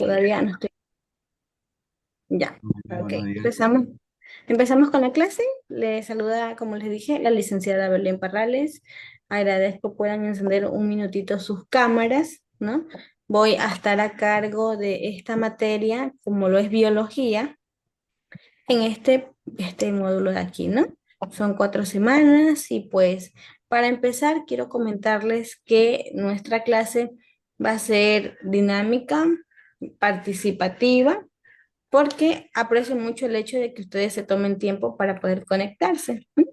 Todavía no estoy. Ya. Buenos días, Ok. buenos días. Empezamos con la clase. Le saluda, como les dije, la licenciada Belén Parrales. Agradezco puedan encender un minutito sus cámaras, ¿no? Voy a estar a cargo de esta materia, como lo es biología, en este módulo de aquí, ¿no? Son 4 semanas y pues para empezar quiero comentarles que nuestra clase va a ser dinámica, participativa, porque aprecio mucho el hecho de que ustedes se tomen tiempo para poder conectarse. ¿Sí?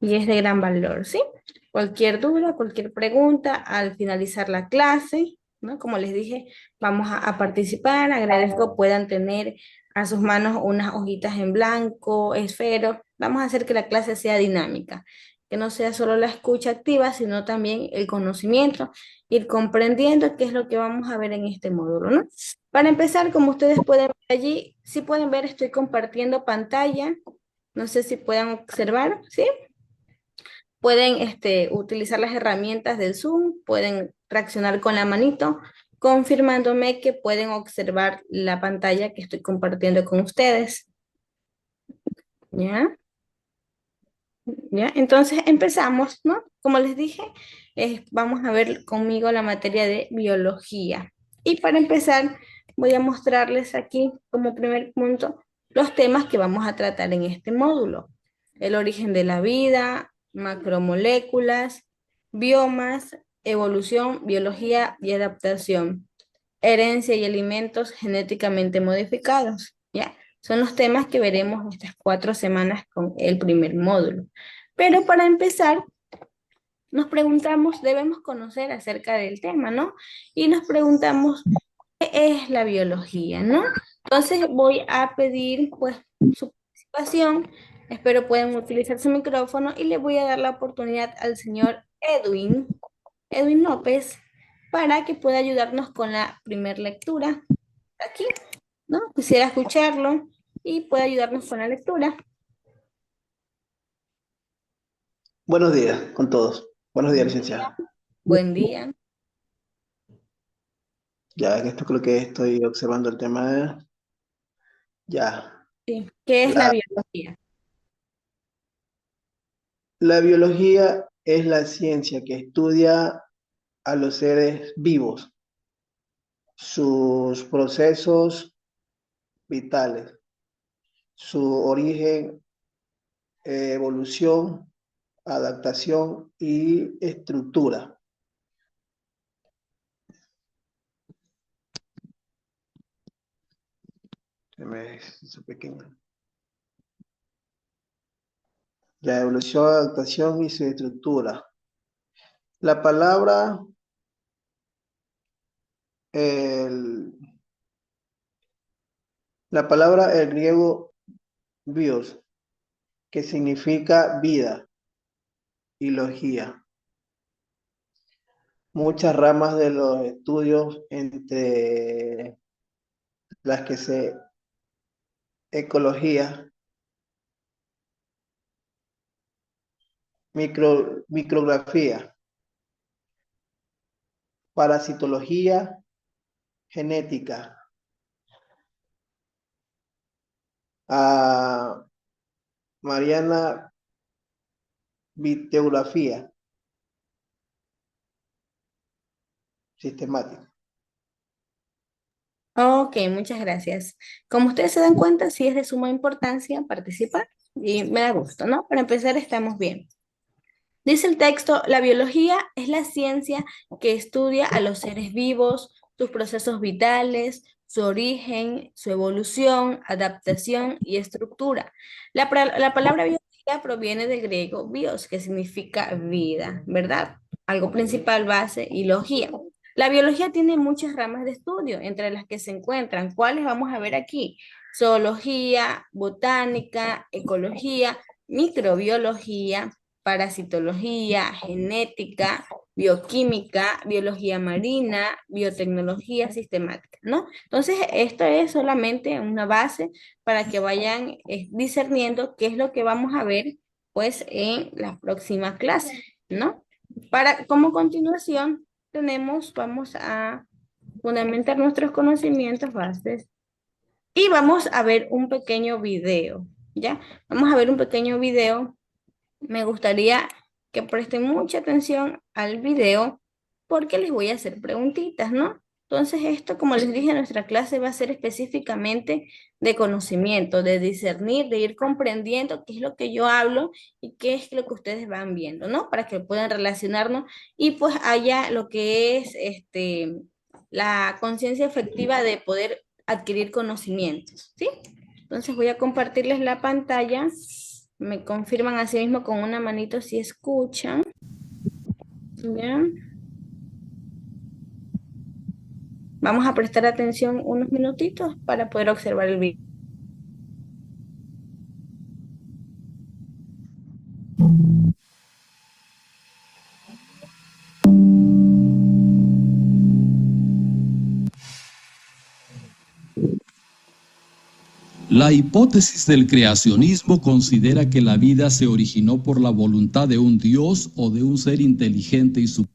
Y es de gran valor, ¿sí? Cualquier duda, cualquier pregunta al finalizar la clase, ¿no? Como les dije, vamos a participar. Agradezco puedan tener a sus manos unas hojitas en blanco, esfero. Vamos a hacer que la clase sea dinámica, que no sea solo la escucha activa, sino también el conocimiento, ir comprendiendo qué es lo que vamos a ver en este módulo, ¿no? Para empezar, como ustedes pueden ver allí, si pueden ver, estoy compartiendo pantalla. No sé si puedan observar, ¿sí? Pueden utilizar las herramientas del Zoom, pueden reaccionar con la manito, confirmándome que pueden observar la pantalla que estoy compartiendo con ustedes. ¿Ya? ¿Ya? Entonces empezamos, ¿no? Como les dije, vamos a ver conmigo la materia de biología. Y para empezar, voy a mostrarles aquí como primer punto los temas que vamos a tratar en este módulo. El origen de la vida, macromoléculas, biomas, evolución, biología y adaptación, herencia y alimentos genéticamente modificados. ¿Ya? Son los temas que veremos estas 4 semanas con el primer módulo. Pero para empezar, nos preguntamos, debemos conocer acerca del tema, ¿no? Y nos preguntamos, ¿qué es la biología, no? Entonces voy a pedir, pues, su participación. Espero puedan utilizar su micrófono y le voy a dar la oportunidad al señor Edwin López, para que pueda ayudarnos con la primer lectura aquí, ¿no? Quisiera escucharlo y pueda ayudarnos con la lectura. Buenos días con todos. Buenos días, licenciada. Buen día. Ya en esto creo que estoy observando el tema ya. Sí. ¿Qué es la La, biología? la biología es la ciencia que estudia a los seres vivos, sus procesos vitales, su origen, evolución, adaptación y estructura. Se me hizo pequeño. La evolución, adaptación y su estructura. La palabra, el, la palabra el griego bios, que significa vida y logía. Muchas ramas de los estudios, entre las que se ecología, micrografía, parasitología, genética, a Mariana viteografía sistemática. Ok, muchas gracias. Como ustedes se dan cuenta, sí es de suma importancia participar y me da gusto, ¿no? Para empezar, estamos bien. Dice el texto, la biología es la ciencia que estudia a los seres vivos, sus procesos vitales, su origen, su evolución, adaptación y estructura. La palabra biología proviene del griego bios, que significa vida, ¿verdad? Algo principal, base y logía. La biología tiene muchas ramas de estudio, entre las que se encuentran, ¿cuáles vamos a ver aquí? Zoología, botánica, ecología, microbiología, parasitología, genética, bioquímica, biología marina, biotecnología sistemática, ¿no? Entonces, esto es solamente una base para que vayan discerniendo qué es lo que vamos a ver, pues, en la próxima clase, ¿no? Como continuación, vamos a fundamentar nuestros conocimientos bases. Y vamos a ver un pequeño video, ¿ya? Vamos a ver un pequeño video. Me gustaría que presten mucha atención al video porque les voy a hacer preguntitas, ¿no? Entonces esto, como les dije, nuestra clase va a ser específicamente de conocimiento, de discernir, de ir comprendiendo qué es lo que yo hablo y qué es lo que ustedes van viendo, ¿no? Para que puedan relacionarnos y pues haya lo que es la conciencia efectiva de poder adquirir conocimientos, ¿sí? Entonces voy a compartirles la pantalla. Me confirman así mismo con una manito si escuchan. Bien. Vamos a prestar atención unos minutitos para poder observar el video. La hipótesis del creacionismo considera que la vida se originó por la voluntad de un Dios o de un ser inteligente y superior.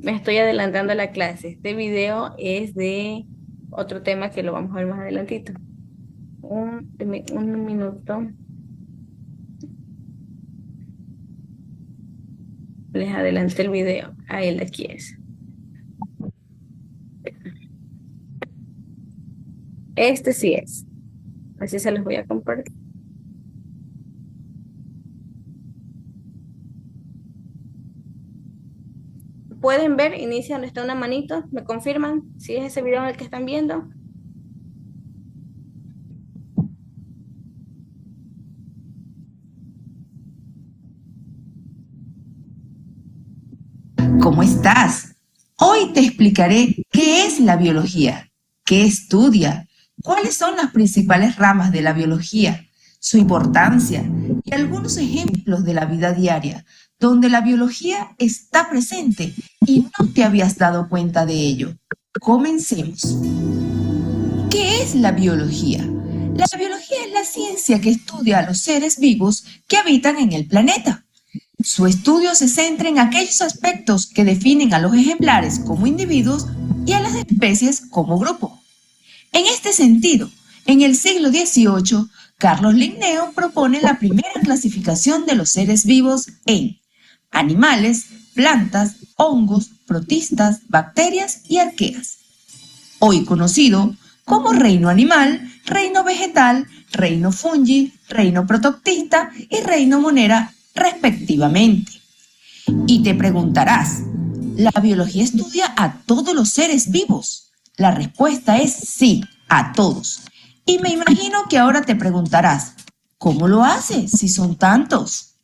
Me estoy adelantando a la clase. Este video es de otro tema que lo vamos a ver más adelantito. Un minuto. Les adelanté el video. A él aquí es. Este sí es. Así se los voy a compartir. Pueden ver, inicia donde está una manito. ¿Me confirman si es ese video en el que están viendo? ¿Cómo estás? Hoy te explicaré qué es la biología, qué estudia, cuáles son las principales ramas de la biología, su importancia y algunos ejemplos de la vida diaria donde la biología está presente y no te habías dado cuenta de ello. Comencemos. ¿Qué es la biología? La biología es la ciencia que estudia a los seres vivos que habitan en el planeta. Su estudio se centra en aquellos aspectos que definen a los ejemplares como individuos y a las especies como grupo. En este sentido, en el siglo XVIII, Carlos Linneo propone la primera clasificación de los seres vivos en animales, plantas, hongos, protistas, bacterias y arqueas. Hoy conocido como reino animal, reino vegetal, reino fungi, reino protoctista y reino monera, respectivamente. Y te preguntarás, ¿la biología estudia a todos los seres vivos? La respuesta es sí, a todos. Y me imagino que ahora te preguntarás, ¿cómo lo hace si son tantos?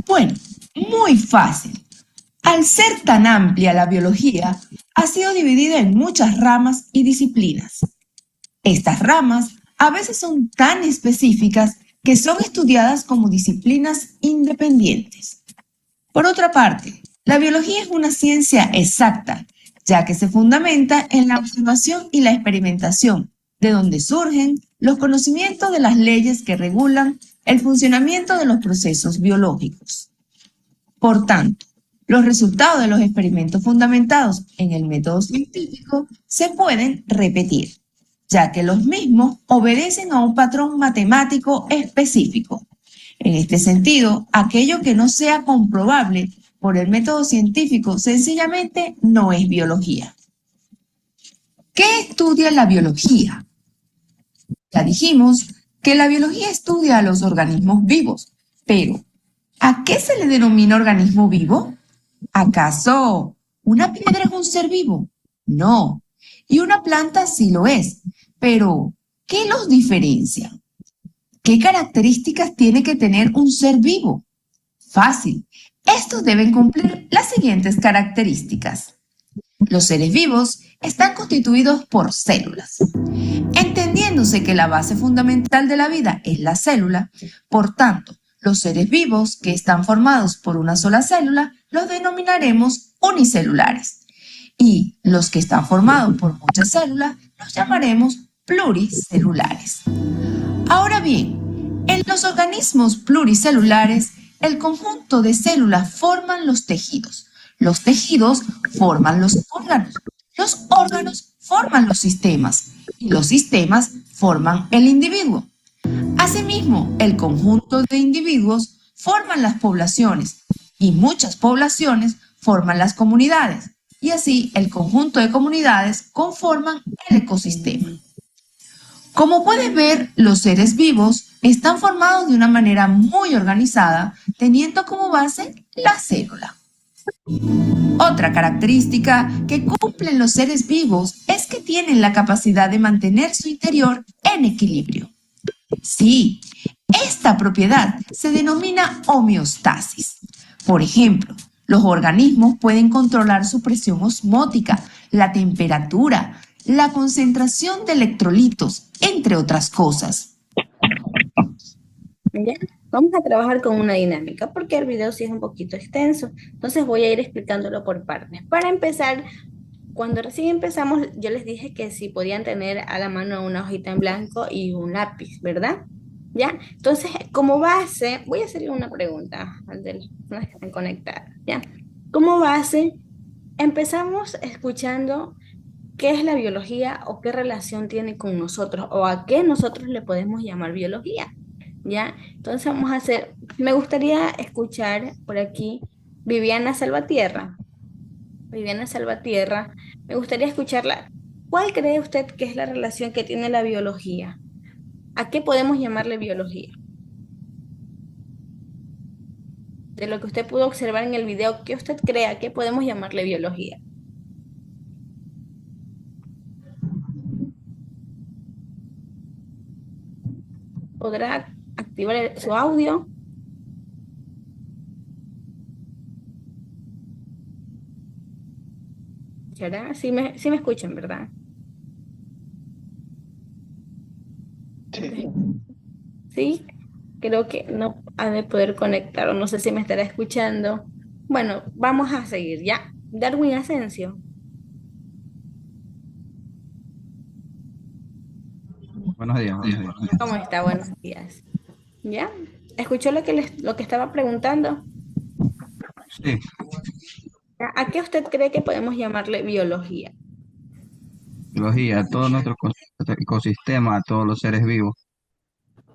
Bueno, muy fácil. Al ser tan amplia la biología, ha sido dividida en muchas ramas y disciplinas. Estas ramas a veces son tan específicas que son estudiadas como disciplinas independientes. Por otra parte, la biología es una ciencia exacta, ya que se fundamenta en la observación y la experimentación, de donde surgen los conocimientos de las leyes que regulan el funcionamiento de los procesos biológicos. Por tanto, los resultados de los experimentos fundamentados en el método científico se pueden repetir, ya que los mismos obedecen a un patrón matemático específico. En este sentido, aquello que no sea comprobable por el método científico sencillamente no es biología. ¿Qué estudia la biología? Ya dijimos que la biología estudia a los organismos vivos, pero ¿a qué se le denomina organismo vivo? ¿Acaso una piedra es un ser vivo? No. Y una planta sí lo es. Pero, ¿qué los diferencia? ¿Qué características tiene que tener un ser vivo? Fácil. Estos deben cumplir las siguientes características. Los seres vivos están constituidos por células. Entendiéndose que la base fundamental de la vida es la célula, por tanto, los seres vivos que están formados por una sola célula los denominaremos unicelulares. Y los que están formados por muchas células los llamaremos pluricelulares. Ahora bien, en los organismos pluricelulares, el conjunto de células forman los tejidos forman los órganos forman los sistemas y los sistemas forman el individuo. Asimismo, el conjunto de individuos forman las poblaciones y muchas poblaciones forman las comunidades, y así el conjunto de comunidades conforman el ecosistema. Como puedes ver, los seres vivos están formados de una manera muy organizada, teniendo como base la célula. Otra característica que cumplen los seres vivos es que tienen la capacidad de mantener su interior en equilibrio. Sí, esta propiedad se denomina homeostasis. Por ejemplo, los organismos pueden controlar su presión osmótica, la temperatura, la concentración de electrolitos, entre otras cosas. ¿Ya? Vamos a trabajar con una dinámica porque el video sí es un poquito extenso, entonces voy a ir explicándolo por partes. Para empezar, cuando recién empezamos, yo les dije que si podían tener a la mano una hojita en blanco y un lápiz, ¿verdad? ¿Ya? Entonces, como base, voy a hacerle una pregunta a las personas que están conectadas, ¿ya? Como base, empezamos escuchando qué es la biología o qué relación tiene con nosotros o a qué nosotros le podemos llamar biología, ¿ya? Entonces vamos a hacer, me gustaría escuchar por aquí Viviana Salvatierra. Viviana Salvatierra, me gustaría escucharla. ¿Cuál cree usted que es la relación que tiene la biología? ¿A qué podemos llamarle biología? De lo que usted pudo observar en el video, ¿qué usted cree? ¿A qué podemos llamarle biología? ¿Podrá activar su audio? ¿Será? Sí me escuchan, ¿verdad? Sí. Sí, creo que no ha de poder conectar o no sé si me estará escuchando. Bueno, vamos a seguir ya. Darwin Asensio, Buenos días, buenos días. ¿cómo está? Buenos días. ¿Ya? ¿Escuchó lo que estaba preguntando? Sí, ¿Ya? ¿A qué usted cree que podemos llamarle biología? biología, todo nuestro ecosistema, a todos los seres vivos.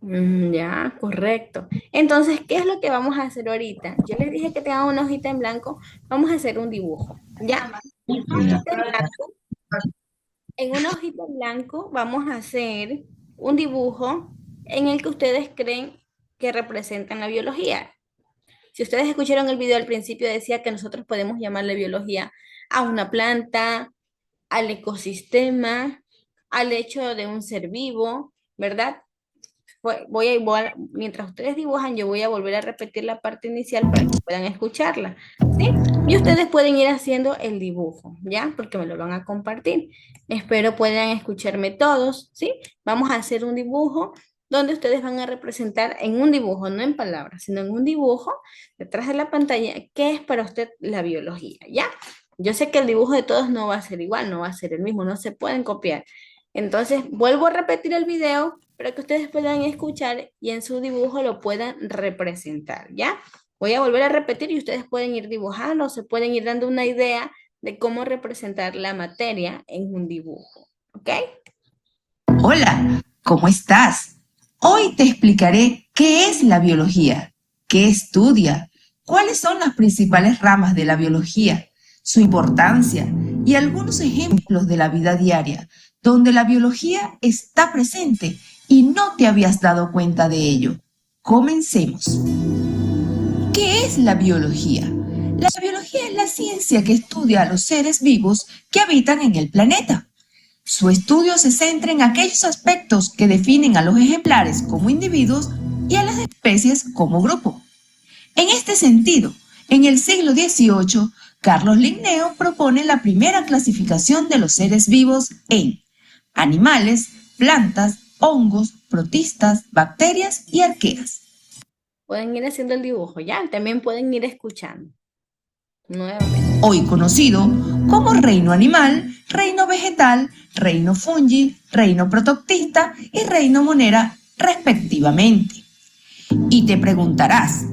Ya, correcto. Entonces, ¿qué es lo que vamos a hacer ahorita? Yo les dije que tengan una hojita en blanco. Vamos a hacer un dibujo. ¿Ya? Ya. En una hojita en blanco vamos a hacer un dibujo en el que ustedes creen que representan la biología. Si ustedes escucharon el video al principio, decía que nosotros podemos llamarle biología a una planta, al ecosistema, al hecho de un ser vivo, ¿verdad? Mientras ustedes dibujan, yo voy a volver a repetir la parte inicial para que puedan escucharla, ¿sí? Y ustedes pueden ir haciendo el dibujo, ¿ya? Porque me lo van a compartir. Espero puedan escucharme todos, ¿sí? Vamos a hacer un dibujo donde ustedes van a representar en un dibujo, no en palabras, sino en un dibujo detrás de la pantalla, qué es para usted la biología, ¿ya? Yo sé que el dibujo de todos no va a ser igual, no va a ser el mismo, no se pueden copiar. Entonces, vuelvo a repetir el video para que ustedes puedan escuchar y en su dibujo lo puedan representar, ¿ya? Voy a volver a repetir y ustedes pueden ir dibujando, se pueden ir dando una idea de cómo representar la materia en un dibujo, ¿ok? Hola, ¿cómo estás? Hoy te explicaré qué es la biología, qué estudia, cuáles son las principales ramas de la biología, su importancia y algunos ejemplos de la vida diaria, donde la biología está presente y no te habías dado cuenta de ello. Comencemos. ¿Qué es la biología? La biología es la ciencia que estudia a los seres vivos que habitan en el planeta. Su estudio se centra en aquellos aspectos que definen a los ejemplares como individuos y a las especies como grupo. En este sentido, en el siglo XVIII, Carlos Linneo propone la primera clasificación de los seres vivos en animales, plantas, hongos, protistas, bacterias y arqueas. Pueden ir haciendo el dibujo, ¿ya? También pueden ir escuchando. Nuevamente. Hoy conocido como reino animal, reino vegetal, reino fungi, reino protoctista y reino monera, respectivamente. Y te preguntarás,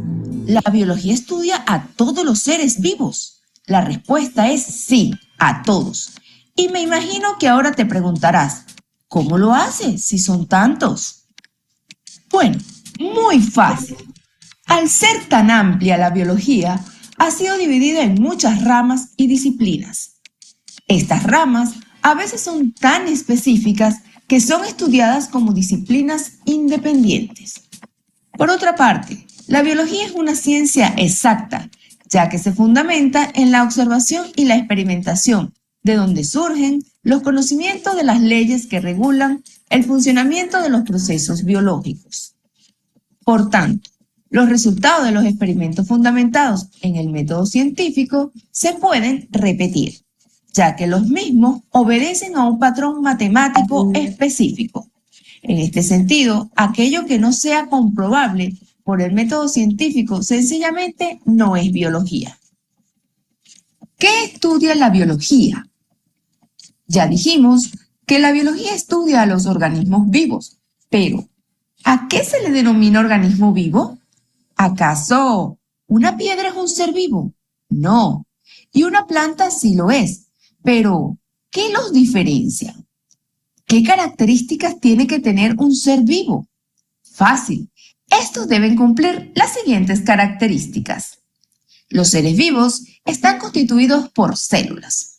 ¿la biología estudia a todos los seres vivos? La respuesta es sí, a todos. Y me imagino que ahora te preguntarás, ¿cómo lo hace si son tantos? Bueno, muy fácil. Al ser tan amplia la biología, ha sido dividida en muchas ramas y disciplinas. Estas ramas a veces son tan específicas que son estudiadas como disciplinas independientes. Por otra parte, la biología es una ciencia exacta, ya que se fundamenta en la observación y la experimentación, de donde surgen los conocimientos de las leyes que regulan el funcionamiento de los procesos biológicos. Por tanto, los resultados de los experimentos fundamentados en el método científico se pueden repetir, ya que los mismos obedecen a un patrón matemático específico. En este sentido, aquello que no sea comprobable por el método científico sencillamente no es biología. ¿Qué estudia la biología? Ya dijimos que la biología estudia a los organismos vivos, pero ¿a qué se le denomina organismo vivo? ¿Acaso una piedra es un ser vivo? No. Y una planta sí lo es. Pero, ¿qué los diferencia? ¿Qué características tiene que tener un ser vivo? Fácil. Estos deben cumplir las siguientes características. Los seres vivos están constituidos por células.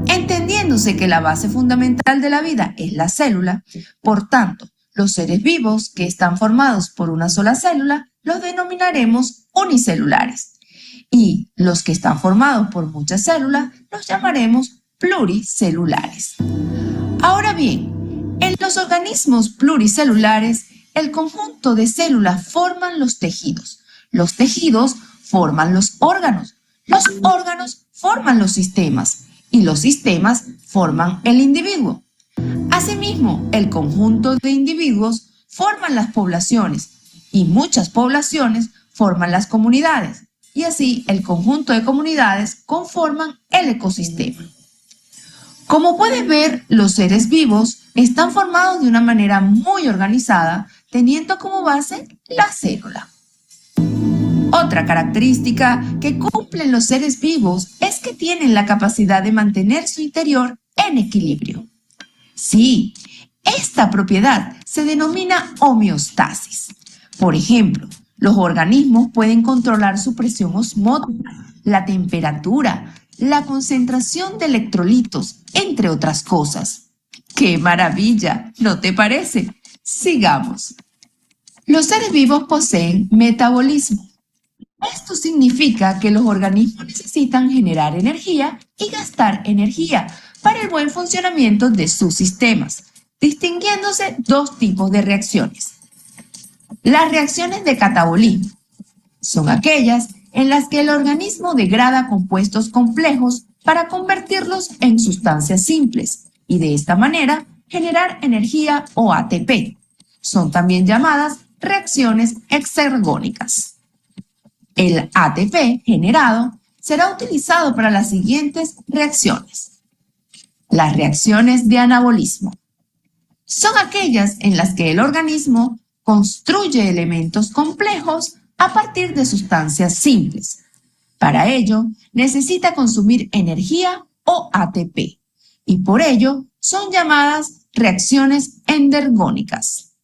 Entendiéndose que la base fundamental de la vida es la célula, por tanto, los seres vivos que están formados por una sola célula los denominaremos unicelulares. Y los que están formados por muchas células los llamaremos pluricelulares. Ahora bien, en los organismos pluricelulares, el conjunto de células forman los tejidos forman los órganos forman los sistemas y los sistemas forman el individuo. Asimismo, el conjunto de individuos forman las poblaciones y muchas poblaciones forman las comunidades y así el conjunto de comunidades conforman el ecosistema. Como puedes ver, los seres vivos están formados de una manera muy organizada, teniendo como base la célula. Otra característica que cumplen los seres vivos es que tienen la capacidad de mantener su interior en equilibrio. Sí, esta propiedad se denomina homeostasis. Por ejemplo, los organismos pueden controlar su presión osmótica, la temperatura, la concentración de electrolitos, entre otras cosas. ¡Qué maravilla! ¿No te parece? Sigamos. Los seres vivos poseen metabolismo. Esto significa que los organismos necesitan generar energía y gastar energía para el buen funcionamiento de sus sistemas, distinguiéndose dos tipos de reacciones. Las reacciones de catabolismo son aquellas en las que el organismo degrada compuestos complejos para convertirlos en sustancias simples y de esta manera generar energía o ATP. Son también llamadas reacciones exergónicas. El ATP generado será utilizado para las siguientes reacciones. Las reacciones de anabolismo son aquellas en las que el organismo construye elementos complejos a partir de sustancias simples. Para ello, necesita consumir energía o ATP, y por ello son llamadas reacciones endergónicas.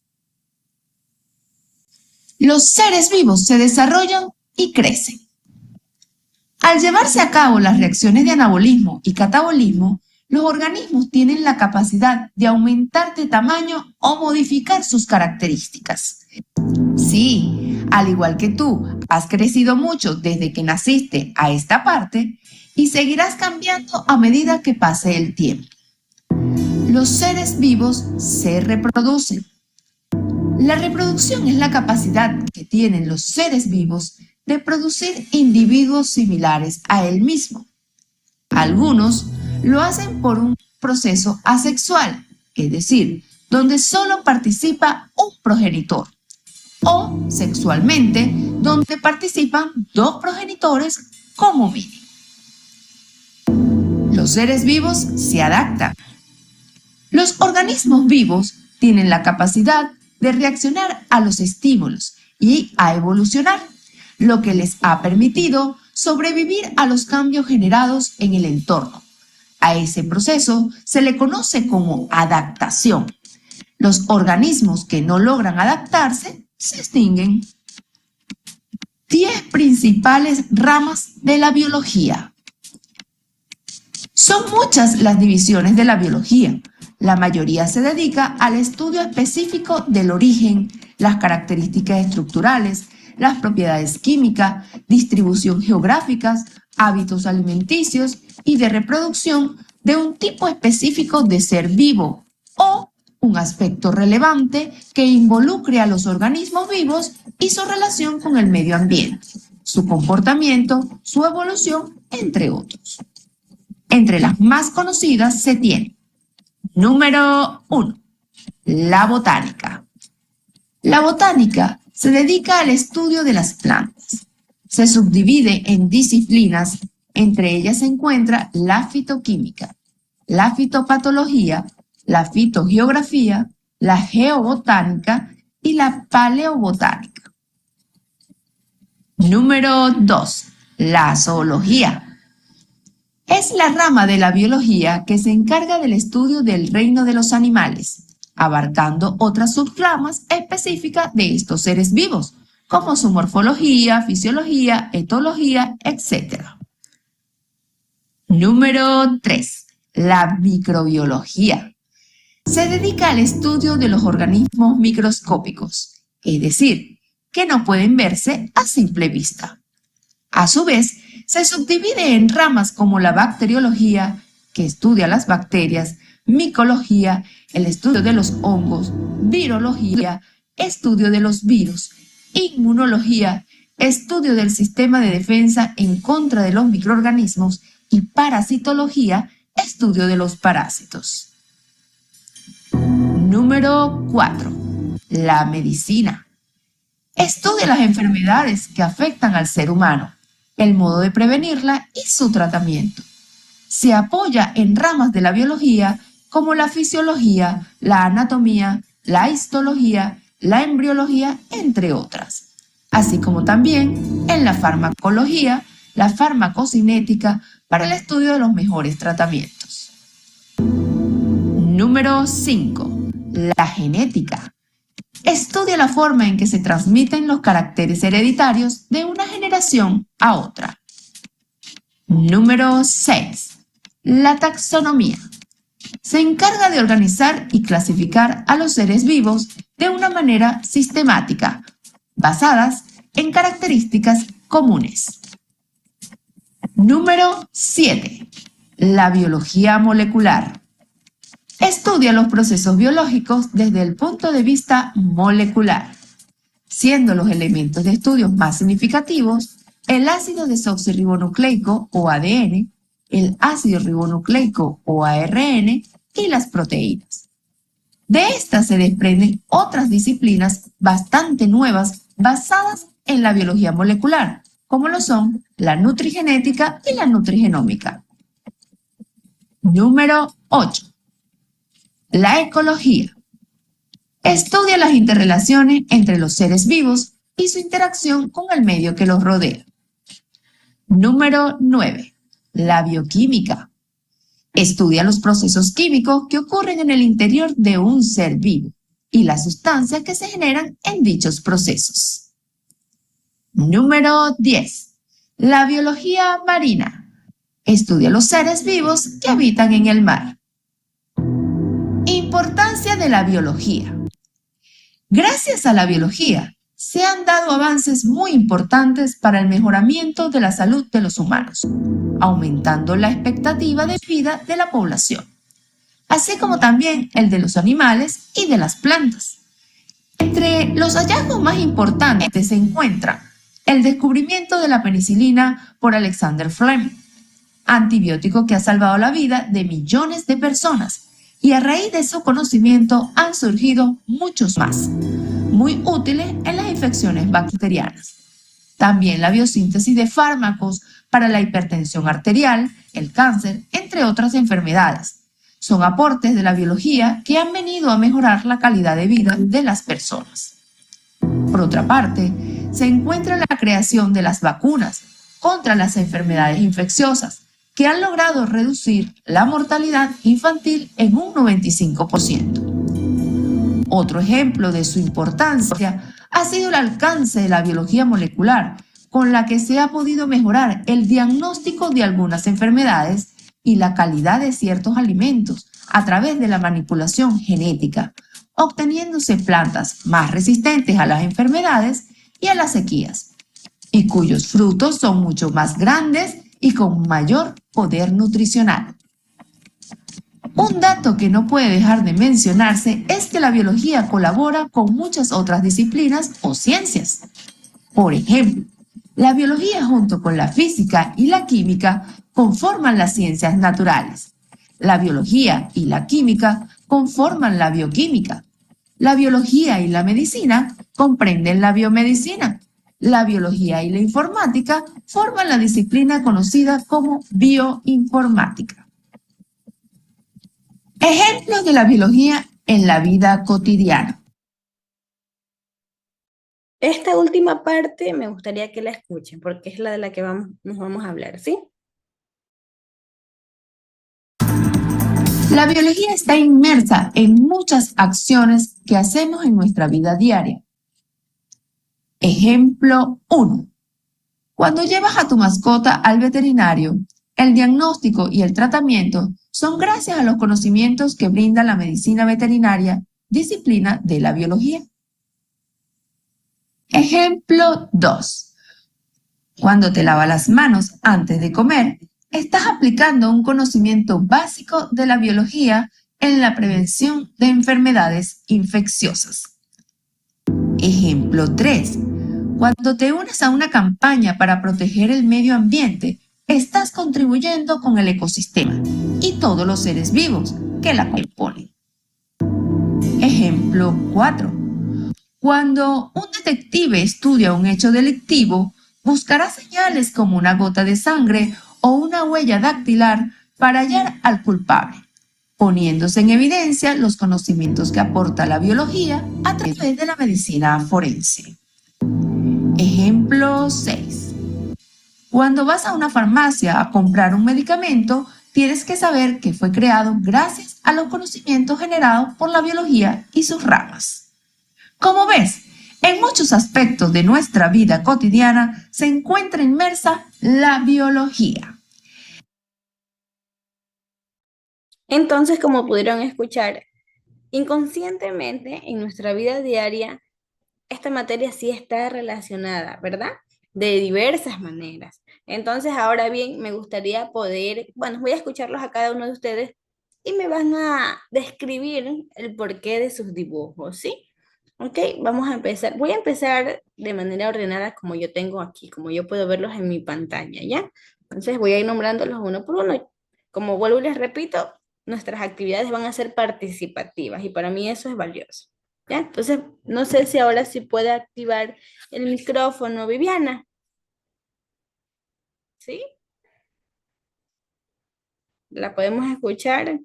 Los seres vivos se desarrollan y crecen. Al llevarse a cabo las reacciones de anabolismo y catabolismo, los organismos tienen la capacidad de aumentar de tamaño o modificar sus características. Sí, al igual que tú, has crecido mucho desde que naciste a esta parte y seguirás cambiando a medida que pase el tiempo. Los seres vivos se reproducen. La reproducción es la capacidad que tienen los seres vivos de producir individuos similares a él mismo. Algunos lo hacen por un proceso asexual, es decir, donde solo participa un progenitor, o sexualmente, donde participan dos progenitores como mínimo. los seres vivos se adaptan. Los organismos vivos tienen la capacidad de reaccionar a los estímulos y a evolucionar, lo que les ha permitido sobrevivir a los cambios generados en el entorno. A ese proceso se le conoce como adaptación. Los organismos que no logran adaptarse se extinguen. 10 principales ramas de la biología. Son muchas las divisiones de la biología. La mayoría se dedica al estudio específico del origen, las características estructurales, las propiedades químicas, distribución geográficas, hábitos alimenticios y de reproducción de un tipo específico de ser vivo o un aspecto relevante que involucre a los organismos vivos y su relación con el medio ambiente, su comportamiento, su evolución, entre otros. Entre las más conocidas se tiene: número 1. La botánica. La botánica se dedica al estudio de las plantas. Se subdivide en disciplinas, entre ellas se encuentra la fitoquímica, la fitopatología, la fitogeografía, la geobotánica y la paleobotánica. Número 2. La zoología. Es la rama de la biología que se encarga del estudio del reino de los animales, abarcando otras subramas específicas de estos seres vivos, como su morfología, fisiología, etología, etc. Número 3. La microbiología. Se dedica al estudio de los organismos microscópicos, es decir, que no pueden verse a simple vista. A su vez, se subdivide en ramas como la bacteriología, que estudia las bacterias, micología, el estudio de los hongos, virología, estudio de los virus, inmunología, estudio del sistema de defensa en contra de los microorganismos y parasitología, estudio de los parásitos. Número 4. La medicina. Estudia las enfermedades que afectan al ser humano, el modo de prevenirla y su tratamiento. Se apoya en ramas de la biología como la fisiología, la anatomía, la histología, la embriología, entre otras, así como también en la farmacología, la farmacocinética para el estudio de los mejores tratamientos. Número 5. La genética. Estudia la forma en que se transmiten los caracteres hereditarios de una generación a otra. Número 6. La taxonomía. Se encarga de organizar y clasificar a los seres vivos de una manera sistemática, basadas en características comunes. Número 7. La biología molecular. Estudia los procesos biológicos desde el punto de vista molecular, siendo los elementos de estudio más significativos el ácido desoxirribonucleico o ADN, el ácido ribonucleico o ARN y las proteínas. De estas se desprenden otras disciplinas bastante nuevas basadas en la biología molecular, como lo son la nutrigenética y la nutrigenómica. Número 8. La ecología. Estudia las interrelaciones entre los seres vivos y su interacción con el medio que los rodea. Número 9. La bioquímica. Estudia los procesos químicos que ocurren en el interior de un ser vivo y las sustancias que se generan en dichos procesos. Número 10. La biología marina. Estudia los seres vivos que habitan en el mar. Importancia de la biología. Gracias a la biología, se han dado avances muy importantes para el mejoramiento de la salud de los humanos, aumentando la expectativa de vida de la población, así como también el de los animales y de las plantas. Entre los hallazgos más importantes se encuentra el descubrimiento de la penicilina por Alexander Fleming, antibiótico que ha salvado la vida de millones de personas, y a raíz de su conocimiento han surgido muchos más, muy útiles en las infecciones bacterianas. También la biosíntesis de fármacos para la hipertensión arterial, el cáncer, entre otras enfermedades. Son aportes de la biología que han venido a mejorar la calidad de vida de las personas. Por otra parte, se encuentra la creación de las vacunas contra las enfermedades infecciosas, que han logrado reducir la mortalidad infantil en un 95%. Otro ejemplo de su importancia ha sido el alcance de la biología molecular, con la que se ha podido mejorar el diagnóstico de algunas enfermedades y la calidad de ciertos alimentos a través de la manipulación genética, obteniéndose plantas más resistentes a las enfermedades y a las sequías, y cuyos frutos son mucho más grandes y con mayor poder nutricional. Un dato que no puede dejar de mencionarse es que la biología colabora con muchas otras disciplinas o ciencias. Por ejemplo, la biología junto con la física y la química conforman las ciencias naturales. La biología y la química conforman la bioquímica. La biología y la medicina comprenden la biomedicina. La biología y la informática forman la disciplina conocida como bioinformática. Ejemplos de la biología en la vida cotidiana. Esta última parte me gustaría que la escuchen porque es la de la que nos vamos a hablar, ¿sí? La biología está inmersa en muchas acciones que hacemos en nuestra vida diaria. Ejemplo 1. Cuando llevas a tu mascota al veterinario, el diagnóstico y el tratamiento son gracias a los conocimientos que brinda la medicina veterinaria, disciplina de la biología. Ejemplo 2. Cuando te lavas las manos antes de comer, estás aplicando un conocimiento básico de la biología en la prevención de enfermedades infecciosas. Ejemplo 3. Cuando te unes a una campaña para proteger el medio ambiente, estás contribuyendo con el ecosistema y todos los seres vivos que la componen. Ejemplo 4. Cuando un detective estudia un hecho delictivo, buscará señales como una gota de sangre o una huella dactilar para hallar al culpable, poniéndose en evidencia los conocimientos que aporta la biología a través de la medicina forense. Ejemplo 6. Cuando vas a una farmacia a comprar un medicamento, tienes que saber que fue creado gracias a los conocimientos generados por la biología y sus ramas. Como ves, en muchos aspectos de nuestra vida cotidiana se encuentra inmersa la biología. Entonces, como pudieron escuchar, inconscientemente en nuestra vida diaria, esta materia sí está relacionada, ¿verdad? De diversas maneras. Entonces, ahora bien, me gustaría poder, bueno, voy a escucharlos a cada uno de ustedes y me van a describir el porqué de sus dibujos, ¿sí? Ok, vamos a empezar. Voy a empezar de manera ordenada como yo tengo aquí, como yo puedo verlos en mi pantalla, ¿ya? Entonces voy a ir nombrándolos uno por uno. Como vuelvo y les repito, nuestras actividades van a ser participativas y para mí eso es valioso, ¿ya? Entonces, no sé si ahora sí puede activar el micrófono, Viviana. ¿Sí? ¿La podemos escuchar?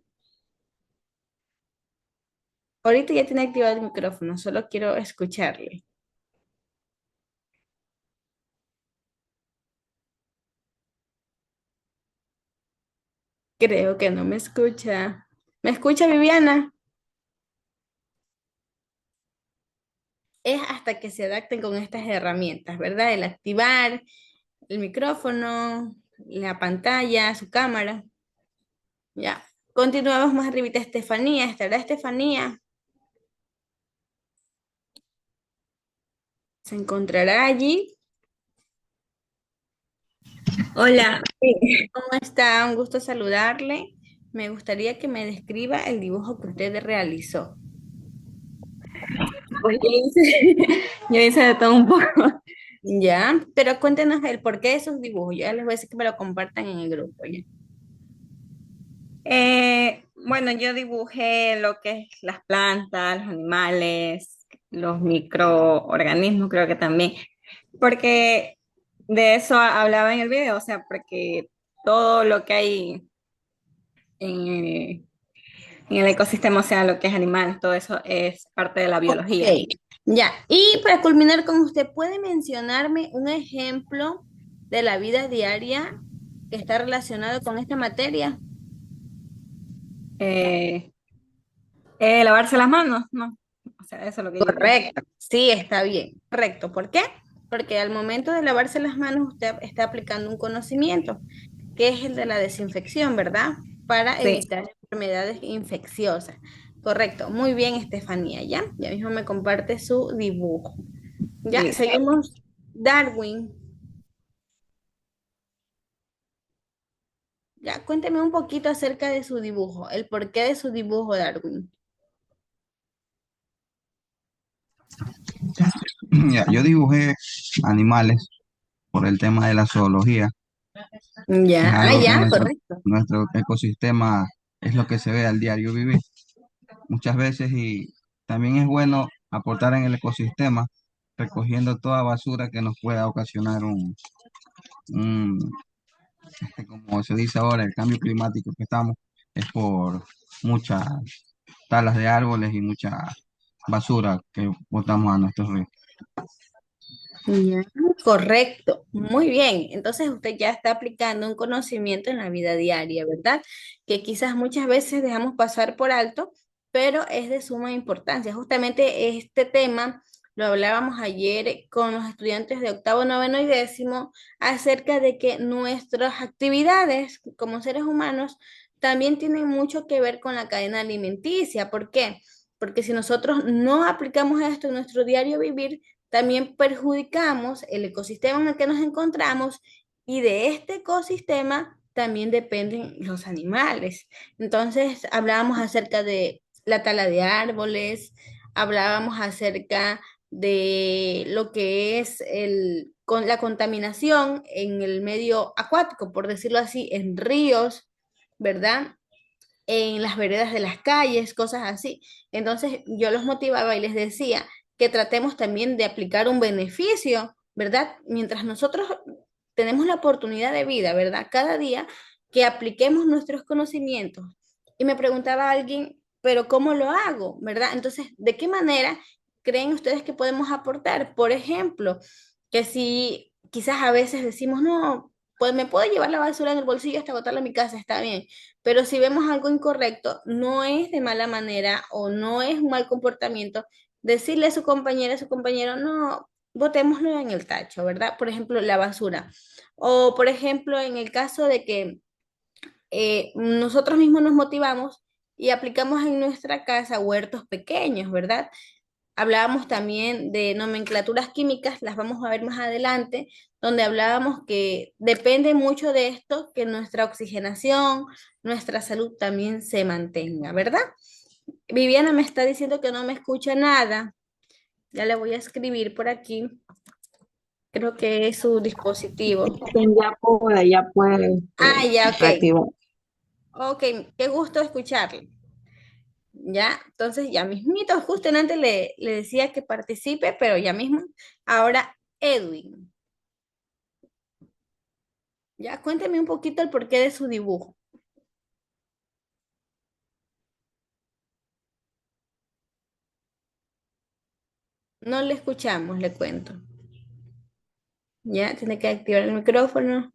Ahorita ya tiene activado el micrófono, solo quiero escucharle. Creo que no me escucha. ¿Me escucha, Viviana? Es hasta que se adapten con estas herramientas, ¿verdad? El activar el micrófono, la pantalla, su cámara. Ya. Continuamos más arribita, Estefanía. ¿Estará Estefanía? ¿Se encontrará allí? Hola, ¿Cómo está? Un gusto saludarle. Me gustaría que me describa el dibujo que usted realizó. pues yo hice de todo un poco. Ya, pero cuéntenos el porqué de esos dibujos. Ya les voy a decir que me lo compartan en el grupo. ¿Ya? Bueno, yo dibujé lo que es las plantas, los animales, los microorganismos, creo que también, porque de eso hablaba en el video, o sea, porque todo lo que hay en, en el ecosistema, o sea, lo que es animales, todo eso es parte de la Ok, biología. ya. Y para culminar con usted, ¿puede mencionarme un ejemplo de la vida diaria que está relacionado con esta materia? Eh, Lavarse las manos, ¿no? O sea, eso es lo que yo digo. Correcto, sí, está bien. Correcto. ¿Por qué? Porque al momento de lavarse las manos usted está aplicando un conocimiento, que es el de la desinfección, ¿verdad? Para Sí, evitar enfermedades infecciosas. Correcto. Muy bien, Estefanía, ¿ya? Ya mismo me comparte su dibujo. Ya, listo. seguimos. Darwin, ya, cuénteme un poquito acerca de su dibujo, el porqué de su dibujo, Darwin. Ya, yo dibujé animales por el tema de la zoología. Es Ya, algo que ya, correcto. nuestro ecosistema es lo que se ve al diario vivir muchas veces, y también es bueno aportar en el ecosistema recogiendo toda basura que nos pueda ocasionar un, como se dice ahora, el cambio climático que estamos, es por muchas talas de árboles y mucha basura que botamos a nuestros ríos. Ya, correcto, muy bien. Entonces usted ya está aplicando un conocimiento en la vida diaria, ¿verdad? Que quizás muchas veces dejamos pasar por alto, pero es de suma importancia. Justamente este tema lo hablábamos ayer con los estudiantes de octavo, noveno y décimo acerca de que nuestras actividades como seres humanos también tienen mucho que ver con la cadena alimenticia. ¿Por qué? Porque si nosotros no aplicamos esto en nuestro diario vivir, también perjudicamos el ecosistema en el que nos encontramos y de este ecosistema también dependen los animales. Entonces, hablábamos acerca de la tala de árboles, hablábamos acerca de lo que es la contaminación en el medio acuático, por decirlo así, en ríos, ¿verdad? En las veredas de las calles, cosas así. Entonces yo los motivaba y les decía que tratemos también de aplicar un beneficio, ¿verdad? Mientras nosotros tenemos la oportunidad de vida, ¿verdad? Cada día que apliquemos nuestros conocimientos. Y me preguntaba alguien, pero ¿cómo lo hago? ¿Verdad? Entonces, ¿de qué manera creen ustedes que podemos aportar? Por ejemplo, que si quizás a veces decimos, no, pues me puedo llevar la basura en el bolsillo hasta botarla en mi casa, está bien, pero si vemos algo incorrecto, no es de mala manera o no es un mal comportamiento decirle a su compañera, a su compañero, no, botémoslo en el tacho, ¿verdad? Por ejemplo, la basura. O, por ejemplo, en el caso de que nosotros mismos nos motivamos y aplicamos en nuestra casa huertos pequeños, ¿verdad? Hablábamos también de nomenclaturas químicas, las vamos a ver más adelante, donde hablábamos que depende mucho de esto que nuestra oxigenación, nuestra salud también se mantenga, ¿verdad? Viviana me está diciendo que no me escucha nada. Ya le voy a escribir por aquí. Creo que es su dispositivo. Ya puede Ah, ya, ok. reactivar. Ok, qué gusto escucharle. Ya, entonces ya mismito, justo antes le decía que participe, pero ya mismo. Ahora, Edwin. Ya, cuénteme un poquito el porqué de su dibujo. No le escuchamos, le cuento. Ya, tiene que activar el micrófono.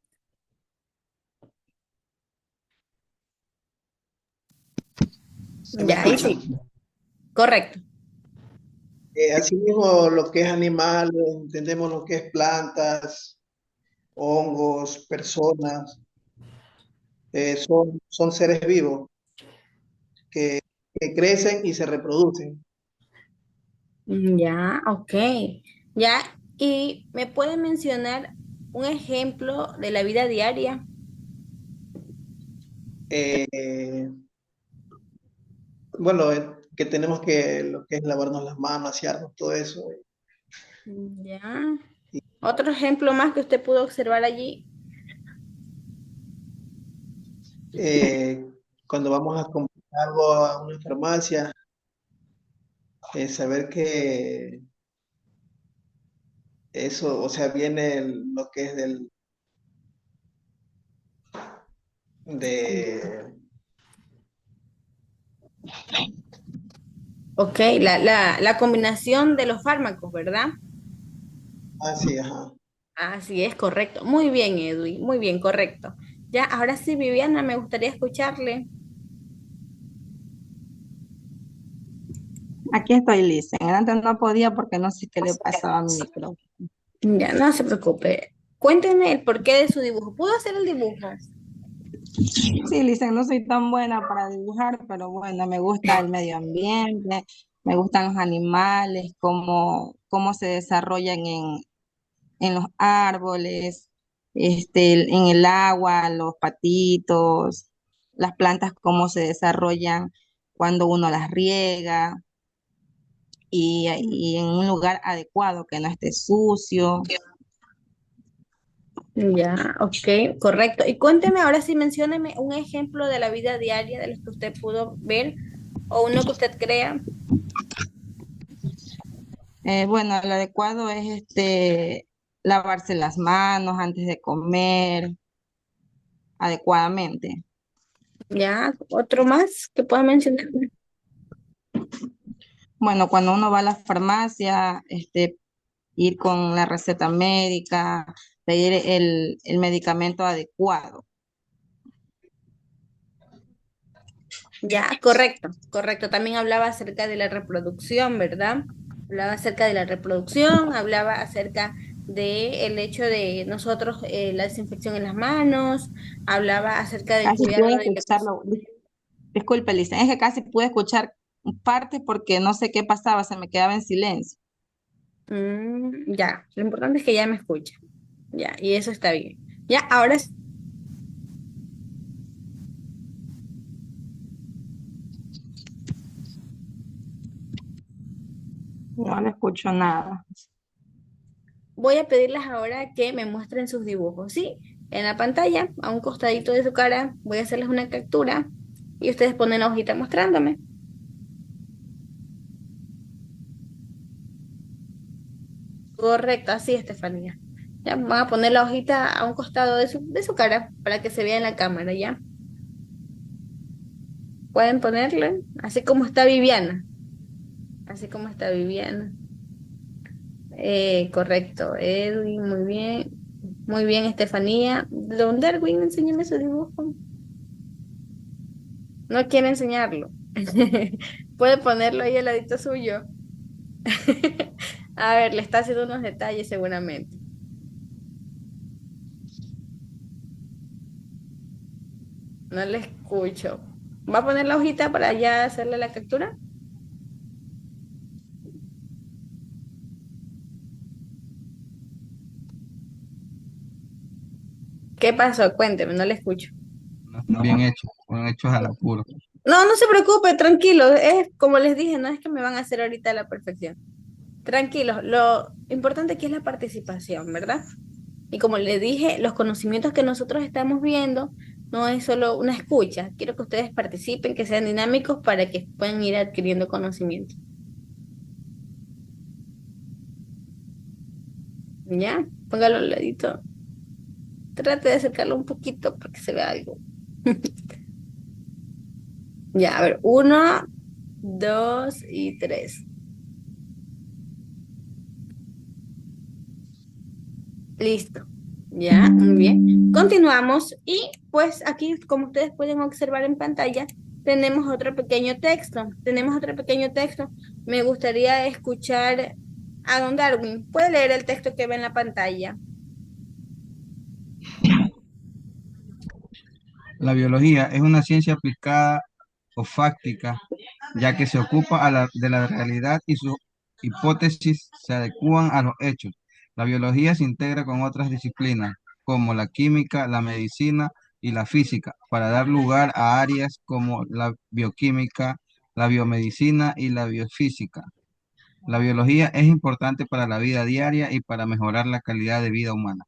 ¿Se me Ya, ahí escucha? sí, correcto. Asimismo, lo que es animal, entendemos lo que es plantas, hongos, personas, son seres vivos que, que crecen y se reproducen. Ya, ok. Ya, y me puede mencionar un ejemplo de la vida diaria. Eh, bueno, que tenemos que, lo que es lavarnos las manos, asearnos, todo eso. Ya. Otro ejemplo más que usted pudo observar allí. Eh, Cuando vamos a comprar algo a una farmacia, saber Eso, o sea, viene lo que es de, Ok, la combinación de los fármacos, ¿verdad? sí, ajá. Así es, correcto. Muy bien, Edwin, muy bien, correcto. Ya, ahora sí, Viviana, me gustaría escucharle. Aquí estoy, Lisa. Antes no podía porque no sé qué le pasaba a mi micrófono. Ya, no se preocupe. Cuénteme el porqué de su dibujo. ¿Pudo hacer el dibujo? Sí, Lisa, no soy tan buena para dibujar, pero bueno, me gusta el medio ambiente, me gustan los animales, cómo se desarrollan en los árboles, en el agua, los patitos, las plantas, cómo se desarrollan cuando uno las riega y en un lugar adecuado, que no esté sucio. Ya, ok, correcto. Y cuénteme ahora sí, mencióneme un ejemplo de la vida diaria de los que usted pudo ver o uno que usted crea. Bueno, lo adecuado es lavarse las manos antes de comer adecuadamente. Ya, otro más que pueda mencionar. Bueno, cuando uno va a la farmacia, ir con la receta médica, pedir el medicamento adecuado. Ya, correcto, correcto. También hablaba acerca de la reproducción, ¿verdad? Hablaba acerca de la reproducción, hablaba acerca de el hecho de nosotros, la desinfección en las manos, hablaba acerca del Casi cuidado pude del ecosistema. escucharlo. Disculpe, Lisa, es que casi pude escuchar parte porque no sé qué pasaba, se me quedaba en silencio. Ya, lo importante es que ya me escucha. Ya, y eso está bien. Ya, ahora No le escucho nada. voy a pedirles ahora que me muestren sus dibujos, ¿sí? En la pantalla, a un costadito de su cara, voy a hacerles una captura y ustedes ponen la hojita mostrándome. Correcto, así, Estefanía. Ya van a poner la hojita a un costado de su cara para que se vea en la cámara, ¿ya? Pueden ponerle, así como está Viviana. Así como está Viviana. Correcto, Edwin, muy bien. Muy bien, Estefanía. Don Derwin, enséñame su dibujo. No quiere enseñarlo. Puede ponerlo ahí al ladito suyo. A ver, le está haciendo unos detalles seguramente. No le escucho. ¿Va a poner la hojita para ya hacerle la captura? ¿Qué pasó? Cuénteme, no le escucho. No están bien hechos, fueron hechos al apuro. No, no se preocupe, tranquilo. Es como les dije, no es que me van a hacer ahorita a la perfección. Tranquilos, lo importante aquí es la participación, ¿verdad? Y como les dije, los conocimientos que nosotros estamos viendo no es solo una escucha. Quiero que ustedes participen, que sean dinámicos para que puedan ir adquiriendo conocimiento. ¿Ya? Póngalo al ladito. Trate de acercarlo un poquito para que se vea algo. Ya, a ver, uno, dos y tres. Listo. Ya, muy bien. Continuamos y pues aquí, como ustedes pueden observar en pantalla, tenemos otro pequeño texto. Tenemos otro pequeño texto. Me gustaría escuchar a don Darwin. ¿Puede leer el texto que ve en la pantalla? La biología es una ciencia aplicada o fáctica, ya que se ocupa de la realidad y sus hipótesis se adecúan a los hechos. La biología se integra con otras disciplinas, como la química, la medicina y la física, para dar lugar a áreas como la bioquímica, la biomedicina y la biofísica. La biología es importante para la vida diaria y para mejorar la calidad de vida humana.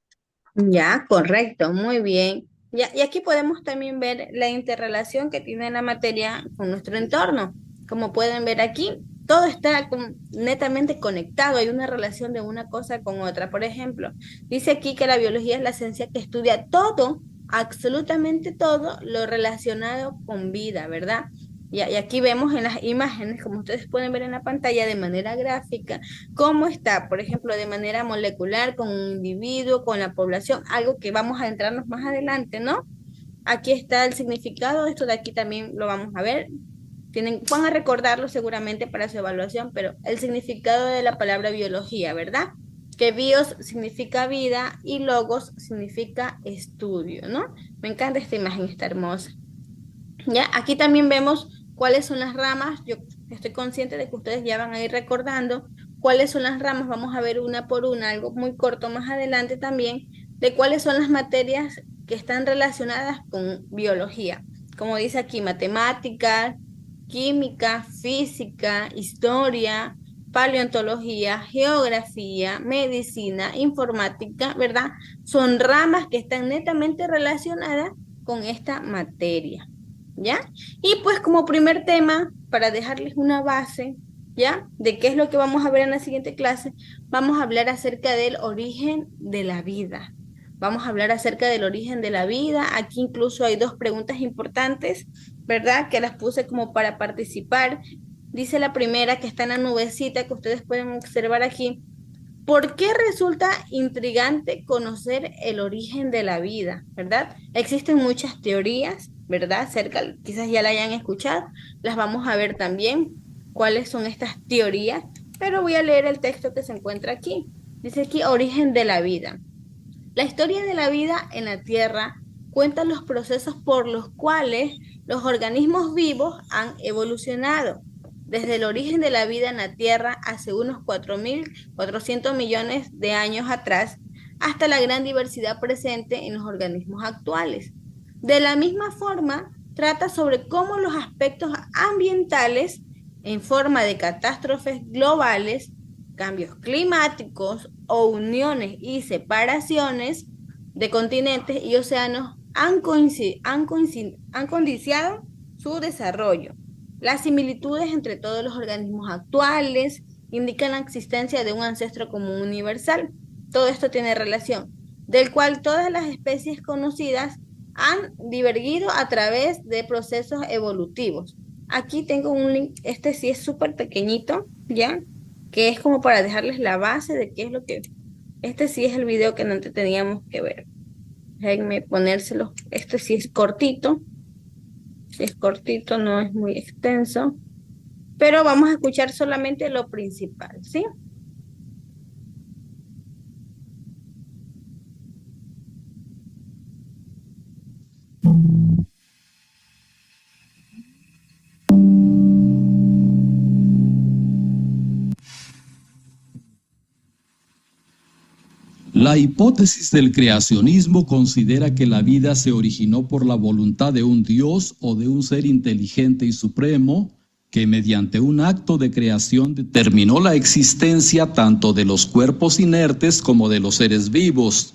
Ya, correcto, muy bien. Ya, y aquí podemos también ver la interrelación que tiene la materia con nuestro entorno. Como pueden ver aquí, todo está netamente conectado, hay una relación de una cosa con otra. Por ejemplo, dice aquí que la biología es la ciencia que estudia todo, absolutamente todo lo relacionado con vida, ¿verdad? Y aquí vemos en las imágenes, como ustedes pueden ver en la pantalla de manera gráfica, cómo está, por ejemplo, de manera molecular con un individuo, con la población, algo que vamos a entrarnos más adelante, ¿no? Aquí está el significado, esto de aquí también lo vamos a ver. Van a recordarlo seguramente para su evaluación, pero el significado de la palabra biología, ¿verdad? Que bios significa vida y logos significa estudio, ¿no? Me encanta esta imagen, está hermosa. ¿Ya? Aquí también vemos cuáles son las ramas. Yo estoy consciente de que ustedes ya van a ir recordando cuáles son las ramas. Vamos a ver una por una, algo muy corto más adelante también, de cuáles son las materias que están relacionadas con biología. Como dice aquí, matemáticas, química, física, historia, paleontología, geografía, medicina, informática, ¿verdad? Son ramas que están netamente relacionadas con esta materia. ¿Ya? Y pues como primer tema, para dejarles una base, ¿ya? De qué es lo que vamos a ver en la siguiente clase, vamos a hablar acerca del origen de la vida. Vamos a hablar acerca del origen de la vida. Aquí incluso hay dos preguntas importantes, ¿verdad? Que las puse como para participar. Dice la primera, que está en la nubecita, que ustedes pueden observar aquí. ¿Por qué resulta intrigante conocer el origen de la vida, verdad? Existen muchas teorías, ¿verdad? Quizás ya la hayan escuchado, las vamos a ver también, cuáles son estas teorías, pero voy a leer el texto que se encuentra aquí. Dice aquí, origen de la vida. La historia de la vida en la Tierra cuenta los procesos por los cuales los organismos vivos han evolucionado desde el origen de la vida en la Tierra hace unos 4.400 millones de años atrás hasta la gran diversidad presente en los organismos actuales. De la misma forma, trata sobre cómo los aspectos ambientales en forma de catástrofes globales, cambios climáticos o uniones y separaciones de continentes y océanos han condicionado su desarrollo. Las similitudes entre todos los organismos actuales indican la existencia de un ancestro común universal. Todo esto tiene relación, del cual todas las especies conocidas han divergido a través de procesos evolutivos. Aquí tengo un link, este sí es súper pequeñito, ¿ya? Que es como para dejarles la base de qué es lo que... Este sí es el video que antes teníamos que ver. Déjenme ponérselo. Este sí es cortito. Es cortito, no es muy extenso, pero vamos a escuchar solamente lo principal, ¿sí? La hipótesis del creacionismo considera que la vida se originó por la voluntad de un Dios o de un ser inteligente y supremo que mediante un acto de creación determinó la existencia tanto de los cuerpos inertes como de los seres vivos.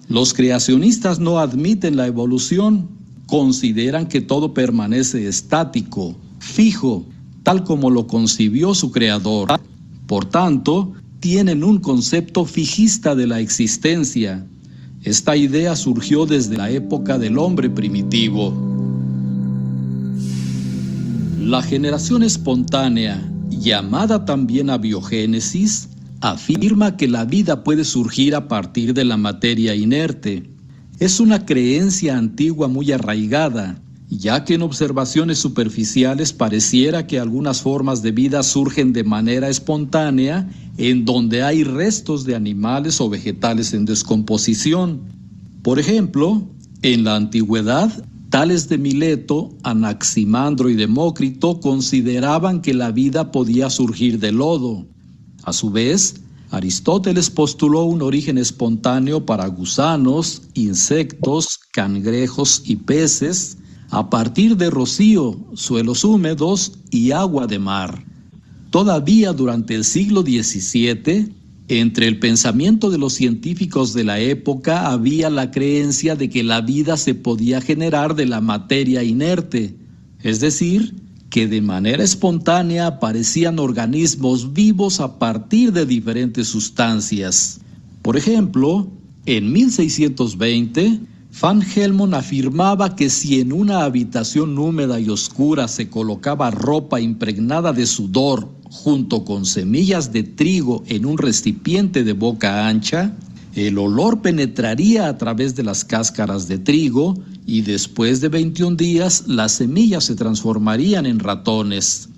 Los creacionistas no admiten la evolución, consideran que todo permanece estático, fijo, tal como lo concibió su creador. Por tanto, tienen un concepto fijista de la existencia. Esta idea surgió desde la época del hombre primitivo. La generación espontánea, llamada también abiogénesis, afirma que la vida puede surgir a partir de la materia inerte. Es una creencia antigua muy arraigada, ya que en observaciones superficiales pareciera que algunas formas de vida surgen de manera espontánea en donde hay restos de animales o vegetales en descomposición. Por ejemplo, en la antigüedad, Tales de Mileto, Anaximandro y Demócrito consideraban que la vida podía surgir del lodo. A su vez, Aristóteles postuló un origen espontáneo para gusanos, insectos, cangrejos y peces, a partir de rocío, suelos húmedos y agua de mar. Todavía durante el siglo XVII, entre el pensamiento de los científicos de la época había la creencia de que la vida se podía generar de la materia inerte, es decir, que de manera espontánea aparecían organismos vivos a partir de diferentes sustancias. Por ejemplo, en 1620, Van Helmont afirmaba que si en una habitación húmeda y oscura se colocaba ropa impregnada de sudor junto con semillas de trigo en un recipiente de boca ancha, el olor penetraría a través de las cáscaras de trigo y después de 21 días las semillas se transformarían en ratones.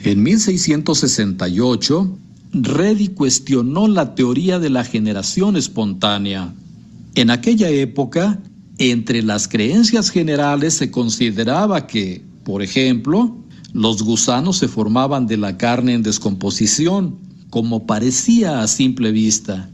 En 1668, Redi cuestionó la teoría de la generación espontánea. En aquella época, entre las creencias generales se consideraba que, por ejemplo, los gusanos se formaban de la carne en descomposición, como parecía a simple vista.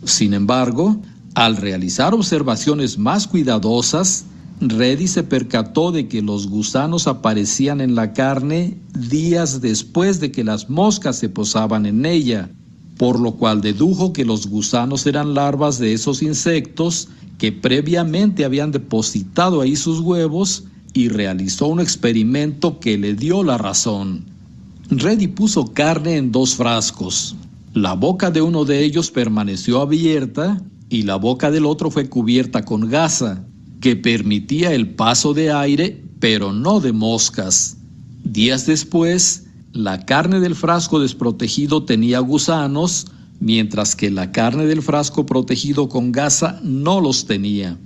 Sin embargo, al realizar observaciones más cuidadosas, Redi se percató de que los gusanos aparecían en la carne días después de que las moscas se posaban en ella, por lo cual dedujo que los gusanos eran larvas de esos insectos que previamente habían depositado ahí sus huevos y realizó un experimento que le dio la razón. Redi puso carne en 2 frascos. La boca de uno de ellos permaneció abierta y la boca del otro fue cubierta con gasa, que permitía el paso de aire, pero no de moscas. Días después, la carne del frasco desprotegido tenía gusanos, mientras que la carne del frasco protegido con gasa no los tenía.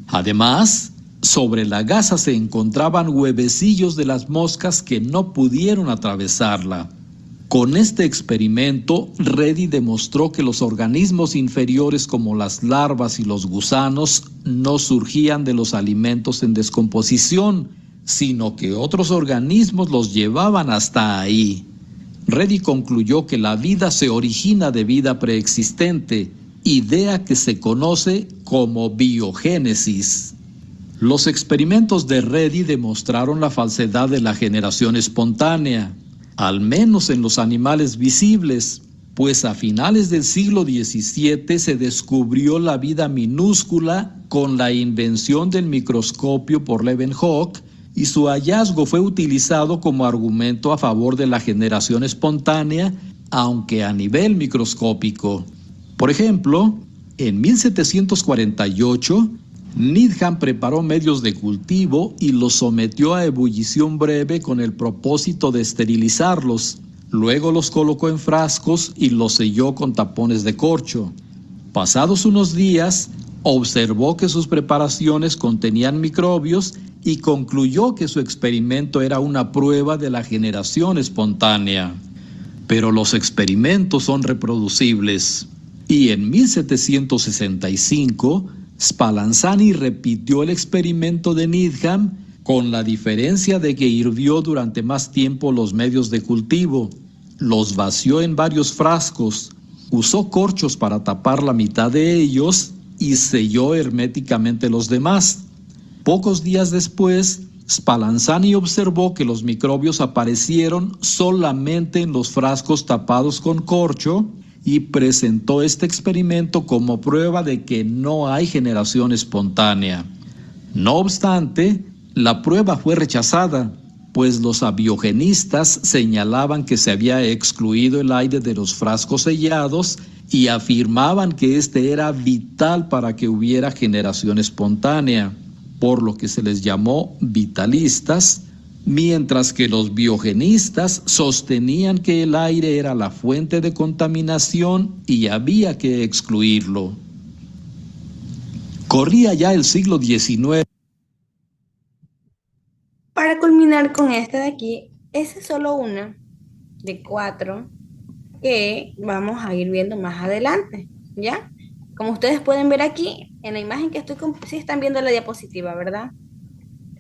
Además, sobre la gasa se encontraban huevecillos de las moscas que no pudieron atravesarla. Con este experimento, Redi demostró que los organismos inferiores como las larvas y los gusanos no surgían de los alimentos en descomposición, sino que otros organismos los llevaban hasta ahí. Redi concluyó que la vida se origina de vida preexistente, idea que se conoce como biogénesis. Los experimentos de Redi demostraron la falsedad de la generación espontánea, al menos en los animales visibles, pues a finales del siglo XVII se descubrió la vida minúscula con la invención del microscopio por Leeuwenhoek, y su hallazgo fue utilizado como argumento a favor de la generación espontánea, aunque a nivel microscópico. Por ejemplo, en 1748, Needham preparó medios de cultivo y los sometió a ebullición breve con el propósito de esterilizarlos. Luego los colocó en frascos y los selló con tapones de corcho. Pasados unos días, observó que sus preparaciones contenían microbios y concluyó que su experimento era una prueba de la generación espontánea. Pero los experimentos son reproducibles. Y en 1765, Spallanzani repitió el experimento de Needham, con la diferencia de que hirvió durante más tiempo los medios de cultivo, los vació en varios frascos, usó corchos para tapar la mitad de ellos y selló herméticamente los demás. Pocos días después, Spallanzani observó que los microbios aparecieron solamente en los frascos tapados con corcho y presentó este experimento como prueba de que no hay generación espontánea. No obstante, la prueba fue rechazada, pues los abiogenistas señalaban que se había excluido el aire de los frascos sellados y afirmaban que este era vital para que hubiera generación espontánea, por lo que se les llamó vitalistas, mientras que los biogenistas sostenían que el aire era la fuente de contaminación y había que excluirlo. Corría ya el siglo XIX. Para culminar con esta de aquí, esa es solo una de 4 que vamos a ir viendo más adelante, ¿ya? Como ustedes pueden ver aquí, en la imagen que estoy, sí están viendo la diapositiva, ¿verdad?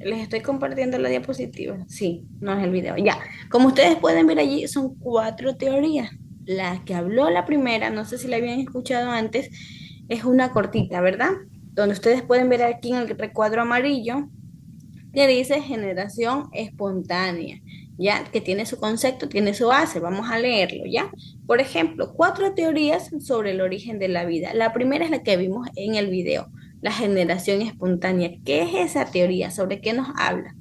Les estoy compartiendo la diapositiva. Sí, no es el video. Ya, como ustedes pueden ver allí, son 4 teorías. La que habló la primera, no sé si la habían escuchado antes, es una cortita, ¿verdad? Donde ustedes pueden ver aquí en el recuadro amarillo, que dice generación espontánea, ¿ya? Que tiene su concepto, tiene su base. Vamos a leerlo, ¿ya? Por ejemplo, 4 teorías sobre el origen de la vida. La primera es la que vimos en el video, la generación espontánea. ¿Qué es esa teoría? ¿Sobre qué nos habla?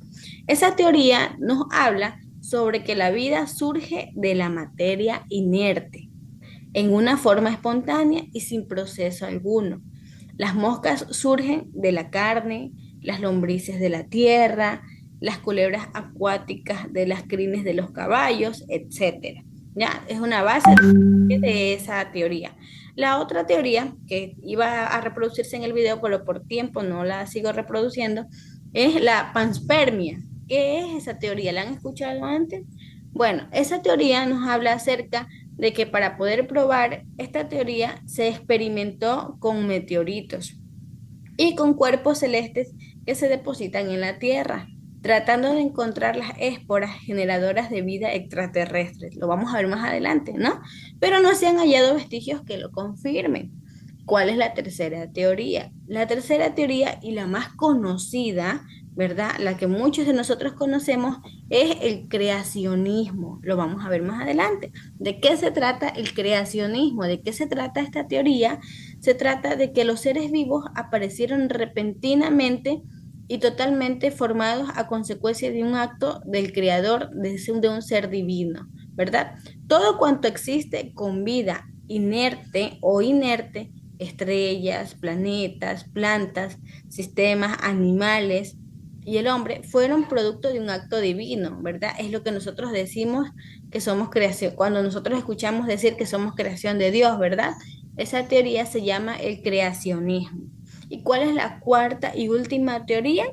Esa teoría nos habla sobre que la vida surge de la materia inerte, en una forma espontánea y sin proceso alguno. Las moscas surgen de la carne, las lombrices de la tierra, las culebras acuáticas de las crines de los caballos, etcétera. ¿Ya? Es una base de esa teoría. La otra teoría, que iba a reproducirse en el video, pero por tiempo no la sigo reproduciendo, es la panspermia. ¿Qué es esa teoría? ¿La han escuchado antes? Bueno, esa teoría nos habla acerca de que para poder probar esta teoría se experimentó con meteoritos y con cuerpos celestes que se depositan en la Tierra, tratando de encontrar las esporas generadoras de vida extraterrestre. Lo vamos a ver más adelante, ¿no? Pero no se han hallado vestigios que lo confirmen. ¿Cuál es la tercera teoría? La tercera teoría y la más conocida, ¿verdad? La que muchos de nosotros conocemos es el creacionismo. Lo vamos a ver más adelante. ¿De qué se trata el creacionismo? ¿De qué se trata esta teoría? Se trata de que los seres vivos aparecieron repentinamente y totalmente formados a consecuencia de un acto del creador, de un ser divino, ¿verdad? Todo cuanto existe con vida inerte o inerte, estrellas, planetas, plantas, sistemas, animales y el hombre, fueron producto de un acto divino, ¿verdad? Es lo que nosotros decimos que somos creación, cuando nosotros escuchamos decir que somos creación de Dios, ¿verdad? Esa teoría se llama el creacionismo. ¿Y cuál es la cuarta y última teoría?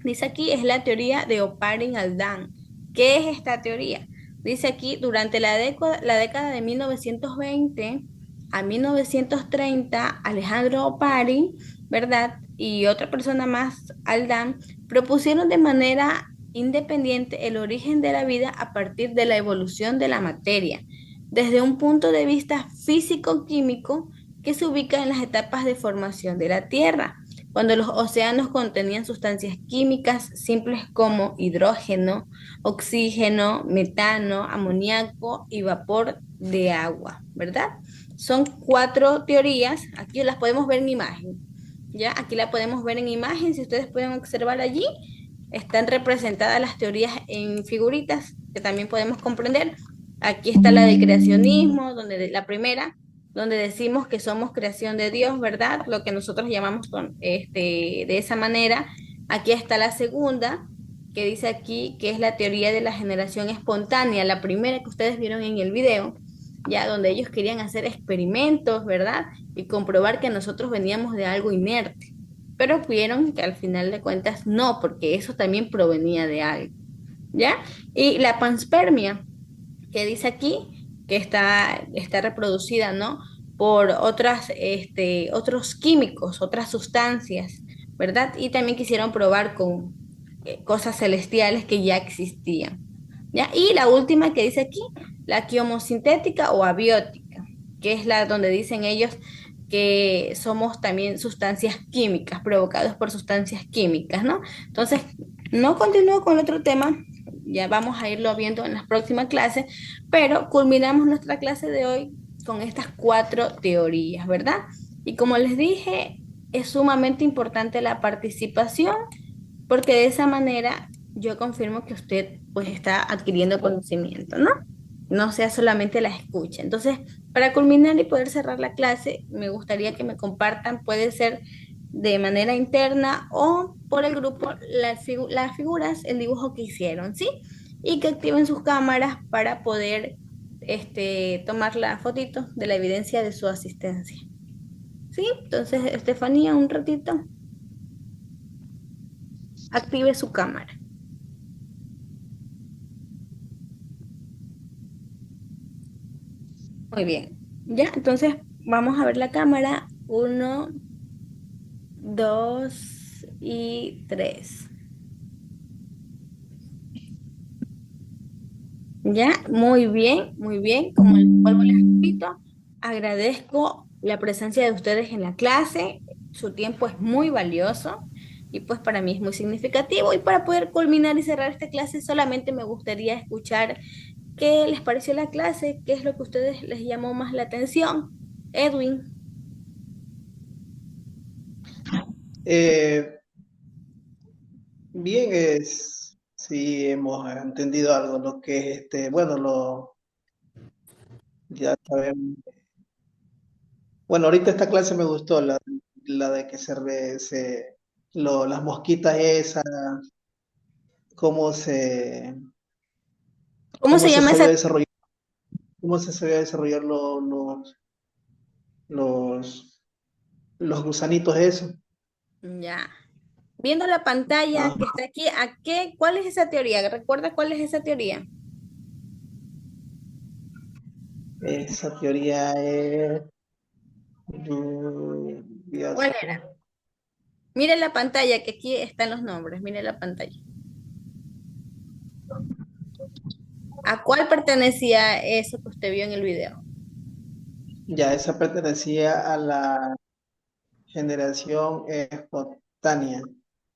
Dice aquí, es la teoría de Oparin-Haldane. ¿Qué es esta teoría? Dice aquí, durante la década de 1920 a 1930, Alejandro Oparin, ¿verdad? Y otra persona más, Haldane, propusieron de manera independiente el origen de la vida a partir de la evolución de la materia, desde un punto de vista físico-químico que se ubica en las etapas de formación de la Tierra, cuando los océanos contenían sustancias químicas simples como hidrógeno, oxígeno, metano, amoníaco y vapor de agua, ¿verdad? Son cuatro teorías, aquí las podemos ver en imagen, ¿ya? Aquí la podemos ver en imagen, si ustedes pueden observar allí, están representadas las teorías en figuritas que también podemos comprender. Aquí está la del creacionismo, donde la primera, donde decimos que somos creación de Dios, ¿verdad? Lo que nosotros llamamos de esa manera. Aquí está la segunda, que dice aquí que es la teoría de la generación espontánea, la primera que ustedes vieron en el video, ya donde ellos querían hacer experimentos, ¿verdad? Y comprobar que nosotros veníamos de algo inerte. Pero vieron que al final de cuentas no, porque eso también provenía de algo, ¿ya? Y la panspermia, que dice aquí que está reproducida, ¿no? Por otros químicos, otras sustancias, ¿verdad? Y también quisieron probar con cosas celestiales que ya existían, ¿ya? Y la última que dice aquí, la quiomosintética o abiótica, que es la donde dicen ellos que somos también sustancias químicas, provocados por sustancias químicas, ¿no? Entonces, no continúo con el otro tema, ya vamos a irlo viendo en las próximas clases, pero culminamos nuestra clase de hoy con estas cuatro teorías, ¿verdad? Y como les dije, es sumamente importante la participación porque de esa manera yo confirmo que usted pues está adquiriendo conocimiento, ¿no? No sea solamente la escucha. Entonces, para culminar y poder cerrar la clase, me gustaría que me compartan, puede ser de manera interna o por el grupo, las figuras, el dibujo que hicieron, ¿sí? Y que activen sus cámaras para poder tomar la fotito de la evidencia de su asistencia. ¿Sí? Entonces, Estefanía, un ratito, active su cámara. Muy bien. Ya, entonces vamos a ver la cámara. 1, 2 y 3. Ya, muy bien, muy bien. Como vuelvo les repito, agradezco la presencia de ustedes en la clase. Su tiempo es muy valioso y pues para mí es muy significativo. Y para poder culminar y cerrar esta clase, solamente me gustaría escuchar qué les pareció la clase, qué es lo que a ustedes les llamó más la atención. Edwin. Eh, Bien, Sí, hemos entendido algo, lo que es bueno, ya sabemos. Bueno, ahorita esta clase me gustó, la de que las mosquitas esas, cómo se, ¿Cómo cómo se se llama sabía esa? desarrollar, cómo se sabía desarrollar los, los gusanitos esos. Ya. Viendo la pantalla Ah, que está aquí, ¿cuál es esa teoría? ¿Recuerda cuál es esa teoría? esa teoría es, ¿Cuál Dios, era? Mire la pantalla, que aquí están los nombres. Mire la pantalla. ¿A cuál pertenecía eso que usted vio en el video? ya esa pertenecía a la generación espontánea.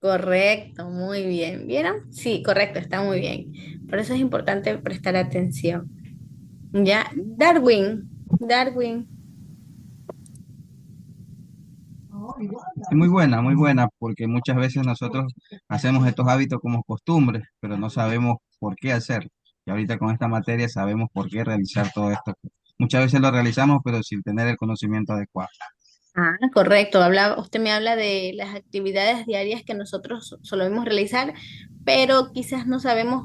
Correcto, muy bien. ¿Vieron? Sí, correcto, está muy bien. Por eso es importante prestar atención. Ya, Darwin. Es muy buena, porque muchas veces nosotros hacemos estos hábitos como costumbres, pero no sabemos por qué hacerlo. Y ahorita con esta materia sabemos por qué realizar todo esto. Muchas veces lo realizamos, pero sin tener el conocimiento adecuado. Ah, correcto. Usted me habla de las actividades diarias que nosotros solemos realizar, pero quizás no sabemos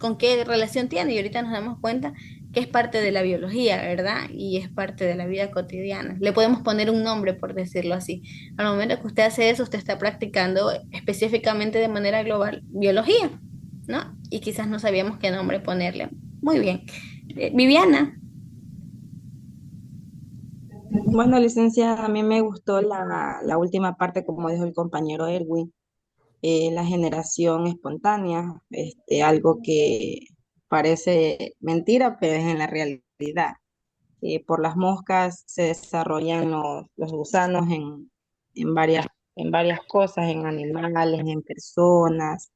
con qué relación tiene y ahorita nos damos cuenta que es parte de la biología, ¿verdad? Y es parte de la vida cotidiana. Le podemos poner un nombre, por decirlo así. Al momento que usted hace eso, usted está practicando específicamente de manera global biología, ¿no? Y quizás no sabíamos qué nombre ponerle. Muy bien. Viviana. Bueno, licenciada, a mí me gustó la última parte, como dijo el compañero Erwin, la generación espontánea, algo que parece mentira, pero es en la realidad. Por las moscas se desarrollan los gusanos en varias cosas, en animales, en personas,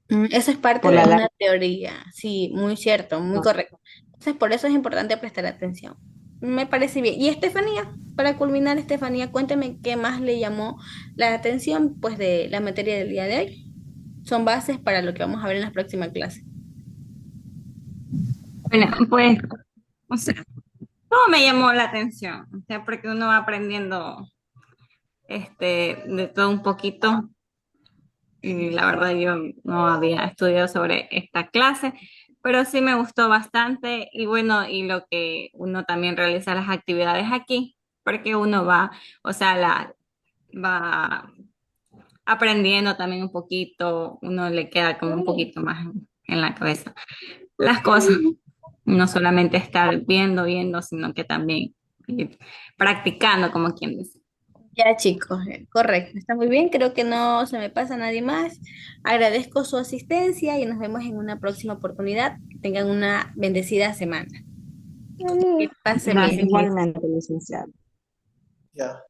Eso es parte por de la una teoría, sí, muy cierto, muy larva. correcto. Entonces, por eso es importante prestar atención. Me parece bien. Y Estefanía, para culminar, Estefanía, cuénteme qué más le llamó la atención, pues, de la materia del día de hoy. Son bases para lo que vamos a ver en la próxima clase. Bueno, pues, o sea, todo me llamó la atención, o sea, porque uno va aprendiendo de todo un poquito. Y la verdad yo no había estudiado sobre esta clase, pero sí me gustó bastante y bueno, y lo que uno también realiza las actividades aquí, porque uno va, o sea, va aprendiendo también un poquito, uno le queda como un poquito más en la cabeza las cosas, no solamente estar viendo, sino que también ir practicando, como quien dice. Ya, chicos, correcto, está muy bien. Creo que no se me pasa nadie más. Agradezco su asistencia y nos vemos en una próxima oportunidad. Que tengan una bendecida semana. Que pasen bien. Gracias, Liz. Igualmente, licenciada. Ya.